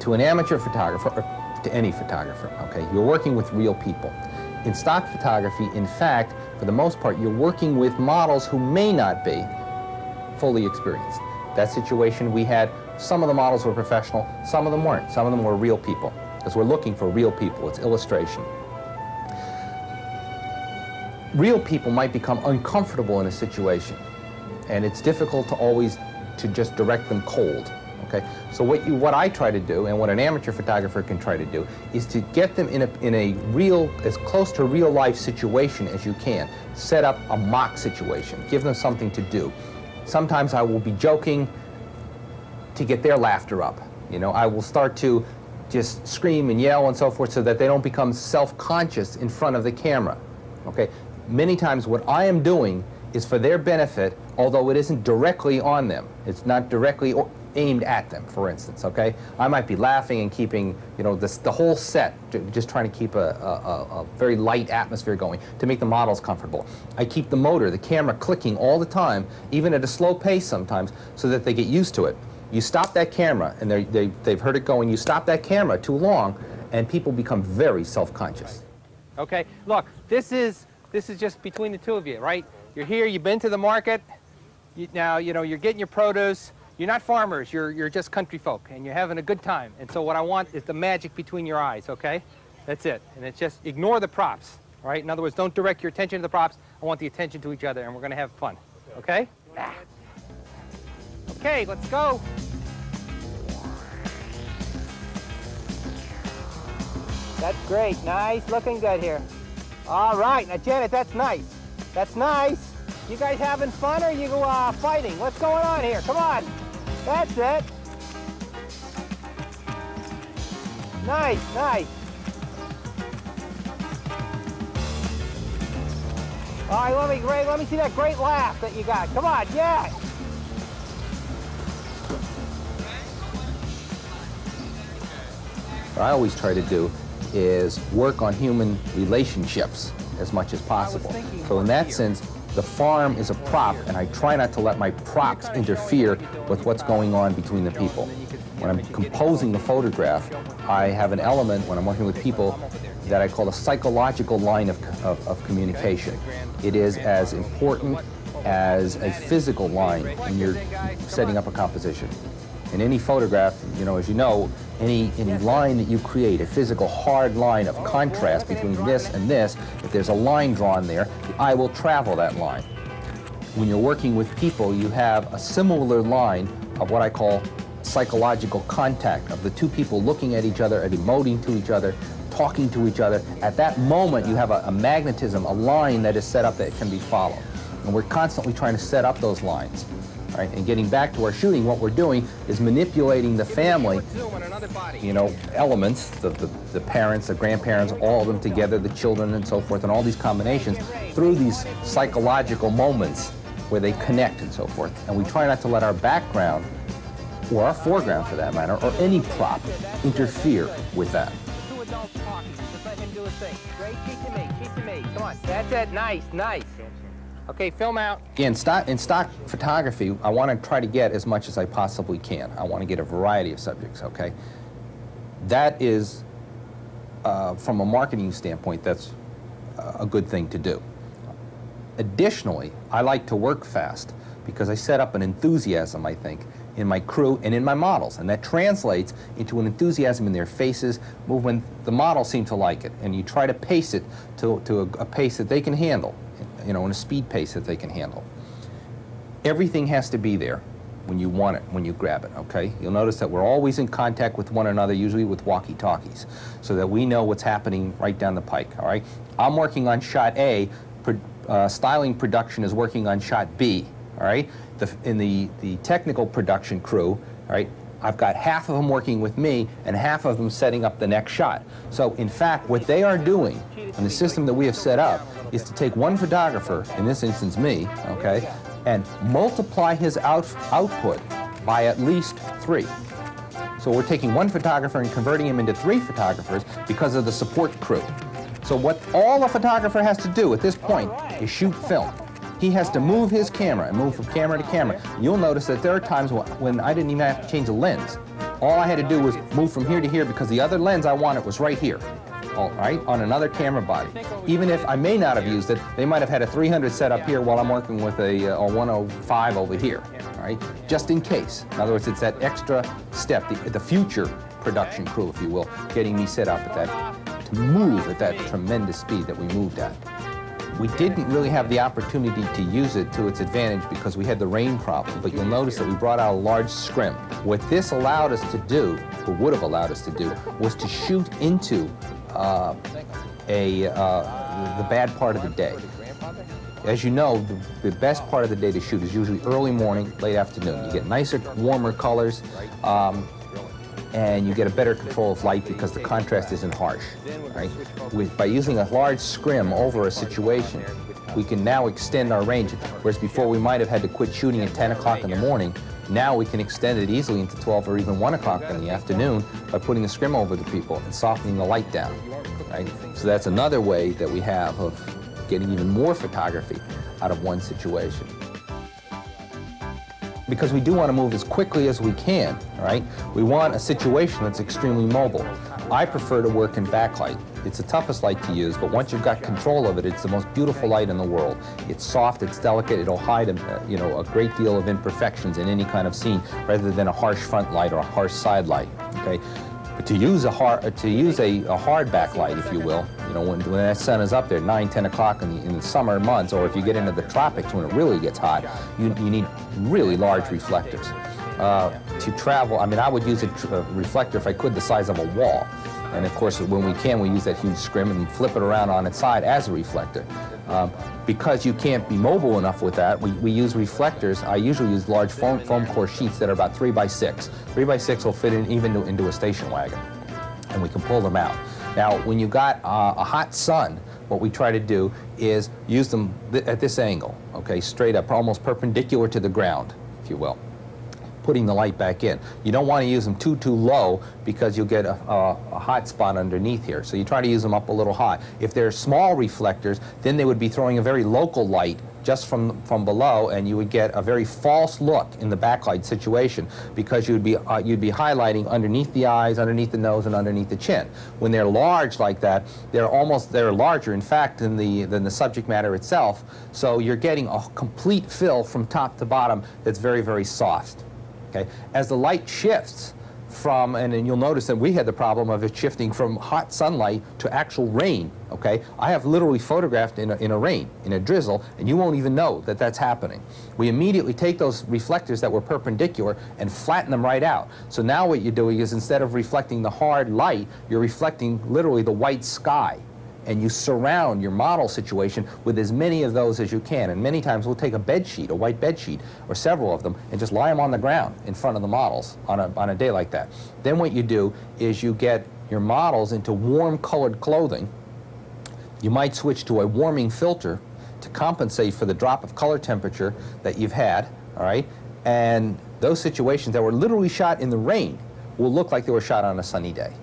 to an amateur photographer, or to any photographer, okay, you're working with real people. In stock photography, in fact, for the most part, you're working with models who may not be fully experienced. That situation we had, some of the models were professional, some of them weren't. Some of them were real people, because we're looking for real people. It's illustration. Real people might become uncomfortable in a situation, and it's difficult to always just direct them cold. Okay? So what I try to do, and what an amateur photographer can try to do, is to get them in a real, as close to real life situation as you can. Set up a mock situation. Give them something to do. Sometimes I will be joking to get their laughter up. You know, I will start to just scream and yell and so forth so that they don't become self-conscious in front of the camera. Okay? Many times what I am doing is for their benefit, although it isn't directly on them. It's not directly aimed at them, for instance, okay? I might be laughing and keeping, you know, the whole set, just trying to keep a very light atmosphere going to make the models comfortable. I keep the motor, the camera clicking all the time, even at a slow pace sometimes, so that they get used to it. You stop that camera, and they've heard it going, you stop that camera too long, and people become very self-conscious. Okay, look, this is just between the two of you, right? You're here, you've been to the market, now, you know, you're getting your produce. You're not farmers, you're just country folk, and you're having a good time. And so what I want is the magic between your eyes, okay? That's it. And it's just ignore the props, all right? In other words, don't direct your attention to the props. I want the attention to each other, and we're going to have fun, okay? Okay, let's go. That's great. Nice. Looking good here. All right. Now, Janet, that's nice. That's nice. You guys having fun, or are you fighting? What's going on here? Come on. That's it. Nice, nice. All right, let me see that great laugh that you got. Come on, yeah. What I always try to do is work on human relationships as much as possible. So in that sense, the farm is a prop, and I try not to let my props interfere with what's going on between the people. When I'm composing the photograph, I have an element, when I'm working with people, that I call a psychological line of communication. It is as important as a physical line when you're setting up a composition. In any photograph, you know, as you know, any line that you create, a physical hard line of contrast between this and this, if there's a line drawn there, the eye will travel that line. When you're working with people, you have a similar line of what I call psychological contact, of the two people looking at each other and emoting to each other, talking to each other. At that moment, you have a magnetism, a line that is set up that can be followed. And we're constantly trying to set up those lines. Right? And getting back to our shooting, what we're doing is manipulating the family, you know, elements, the parents, the grandparents, all of them together, the children and so forth, and all these combinations through these psychological moments where they connect and so forth. And we try not to let our background, or our foreground for that matter, or any prop interfere with that. Two adults talking, just let him do his thing. Great, cheek to me, come on. That's it, nice, nice. Okay, film out. In stock photography, I want to try to get as much as I possibly can. I want to get a variety of subjects, okay? That is, from a marketing standpoint, that's a good thing to do. Additionally, I like to work fast because I set up an enthusiasm, I think, in my crew and in my models, and that translates into an enthusiasm in their faces, movement. The models seem to like it, and you try to pace it to a pace that they can handle. You know, in a speed pace that they can handle. Everything has to be there when you want it, when you grab it, okay? You'll notice that we're always in contact with one another, usually with walkie-talkies, so that we know what's happening right down the pike, all right? I'm working on shot A, styling production is working on shot B, all right? In the technical production crew, all right, I've got half of them working with me and half of them setting up the next shot. So in fact, what they are doing in the system that we have set up is to take one photographer, in this instance me, okay, and multiply his output by at least 3. So we're taking one photographer and converting him into 3 photographers because of the support crew. So what all a photographer has to do at this point is shoot film. He has to move his camera and move from camera to camera. You'll notice that there are times when I didn't even have to change the lens. All I had to do was move from here to here because the other lens I wanted was right here. All right, on another camera body. Even if I may not have used it, they might have had a 300 set up here while I'm working with a 105 over here, all right? Just in case. In other words, it's that extra step, the future production crew, if you will, getting me set up at that, to move at that tremendous speed that we moved at. We didn't really have the opportunity to use it to its advantage because we had the rain problem, but you'll notice that we brought out a large scrim. What this allowed us to do, or would have allowed us to do, was to shoot into the bad part of the day. As you know, the best part of the day to shoot is usually early morning, late afternoon. You get nicer, warmer colors, and you get a better control of light because the contrast isn't harsh. Right? By using a large scrim over a situation, we can now extend our range, whereas before we might have had to quit shooting at 10 o'clock in the morning. Now we can extend it easily into 12 or even 1 o'clock in the afternoon by putting the scrim over the people and softening the light down. Right? So that's another way that we have of getting even more photography out of one situation. Because we do want to move as quickly as we can, right? We want a situation that's extremely mobile. I prefer to work in backlight. It's the toughest light to use, but once you've got control of it, it's the most beautiful light in the world. It's soft, it's delicate, it'll hide a great deal of imperfections in any kind of scene rather than a harsh front light or a harsh side light, okay? But to use a hard backlight, if you will, when that sun is up there, 9, 10 o'clock in the summer months, or if you get into the tropics when it really gets hot, you need really large reflectors. To travel, I would use a reflector, if I could, the size of a wall. And of course, when we can, we use that huge scrim and flip it around on its side as a reflector. Because you can't be mobile enough with that, we use reflectors. I usually use large foam core sheets that are about 3 by 6. 3 by 6 will fit in even into a station wagon, and we can pull them out. Now, when you got a hot sun, what we try to do is use them at this angle, okay, straight up, almost perpendicular to the ground, if you will, putting the light back in. You don't want to use them too low because you'll get a hot spot underneath here. So you try to use them up a little high. If they're small reflectors, then they would be throwing a very local light just from below, and you would get a very false look in the backlight situation because you'd be highlighting underneath the eyes, underneath the nose, and underneath the chin. When they're large like that, they're larger, in fact, than the subject matter itself. So you're getting a complete fill from top to bottom that's very, very soft. Okay? As the light shifts from, and then you'll notice that we had the problem of it shifting from hot sunlight to actual rain. Okay? I have literally photographed in a rain, in a drizzle, and you won't even know that that's happening. We immediately take those reflectors that were perpendicular and flatten them right out. So now what you're doing is, instead of reflecting the hard light, you're reflecting literally the white sky. And you surround your model situation with as many of those as you can. And many times we'll take a bed sheet, a white bed sheet, or several of them, and just lie them on the ground in front of the models on a day like that. Then what you do is you get your models into warm colored clothing. You might switch to a warming filter to compensate for the drop of color temperature that you've had, all right? And those situations that were literally shot in the rain will look like they were shot on a sunny day.